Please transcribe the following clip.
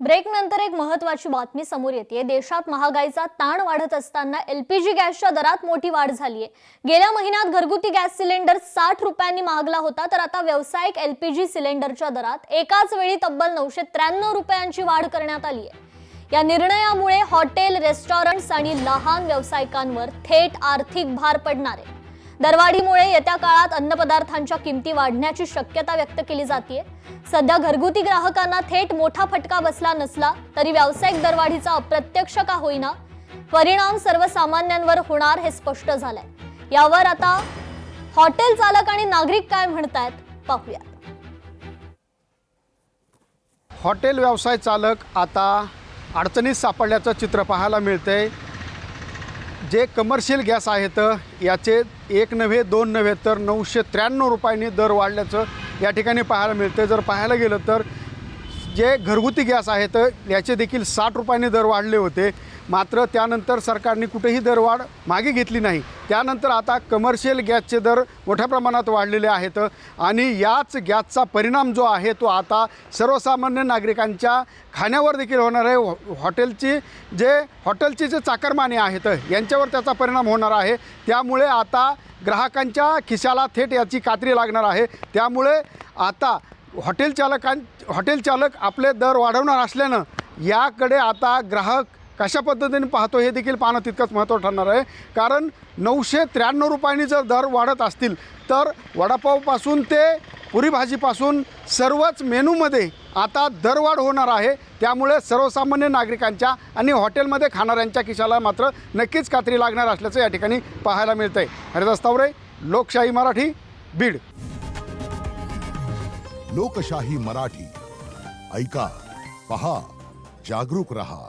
Break नंतर एक महत्त्वाची बातमी समोर येते। देशात महागाईचा ताण वाढत असताना एलपीजी गॅसच्या दरात मोठी वाढ झाली आहे। गेल्या महिन्यात घरगुती गॅस सिलेंडर 60 रुपयांनी महागला होता, तर आता व्यावसायिक एलपीजी सिलेंडरच्या दरात एकाच वेळी तब्बल 993 रुपयांची वाढ करण्यात आली आहे। या निर्णयामुळे हॉटेल, रेस्टॉरंट्स आणि लहान व्यावसायिकांवर थेट आर्थिक भार पडणार आहे। दरवाढीमुळे येत्या काळात अन्नपदार्थांच्या किमती वाढण्याची शक्यता व्यक्त केली जाते। सध्या घरगुती ग्राहकांना थेट मोठा फटका बसला नसला तरी व्यावसायिक दरवाढीचा अप्रत्यक्ष का होईना परिणाम सर्वसामान्यांवर होणार हे स्पष्ट झालंय। यावर आता हॉटेल चालक आणि नागरिक काय म्हणतायत पाहूया। हॉटेल व्यवसाय चालक आता अडचणीत सापडल्याचं चित्र पाहायला मिळतंय। जे कमर्शियल गॅस आहेत याचे एक नव्हे दोन नव्हे तर 993 रुपयांनी दर वाढल्याचं या ठिकाणी पाहायला मिळते। जर पाहायला गेलं तर जे घरगुती गॅस आहेत याचे देखील 60 रुपयांनी दर वाढले होते, मात्र त्यानंतर सरकारने कुठेही दरवाढ मागे घेतली नाही। त्यानंतर आता कमर्शियल गॅसचे दर मोठ्या प्रमाणात वाढलेले आहेत आणि याच गॅसचा परिणाम जो आहे तो आता सर्वसामान्य नागरिकांच्या खाण्यावर देखील होणार आहे। हॉटेलची जे चाकरमानी आहेत यांच्यावर त्याचा परिणाम होणार आहे। त्यामुळे आता ग्राहकांच्या खिशाला थेट याची कात्री लागणार आहे। त्यामुळे आता हॉटेल चालक आपले दर वाढवणार असल्यानं याकडे आता ग्राहक कशा पद्धतीने पाहतो हे देखील पाहणं तितकंच महत्त्वाचं ठरणार आहे। कारण 993 रुपयांनी जर दर वाढत असतील तर वडापावपासून ते पुरी भाजीपासून सर्वच मेनूमध्ये आता दरवाढ होणार आहे। त्यामुळे सर्वसामान्य नागरिकांच्या आणि हॉटेलमध्ये खाणाऱ्यांच्या खिशाला मात्र नक्कीच कात्री लागणार असल्याचं या ठिकाणी पाहायला मिळतंय। हरिदास तावरे, लोकशाही मराठी, बीड। लोकशाही मराठी, ऐका, पहा, जागरूक रहा।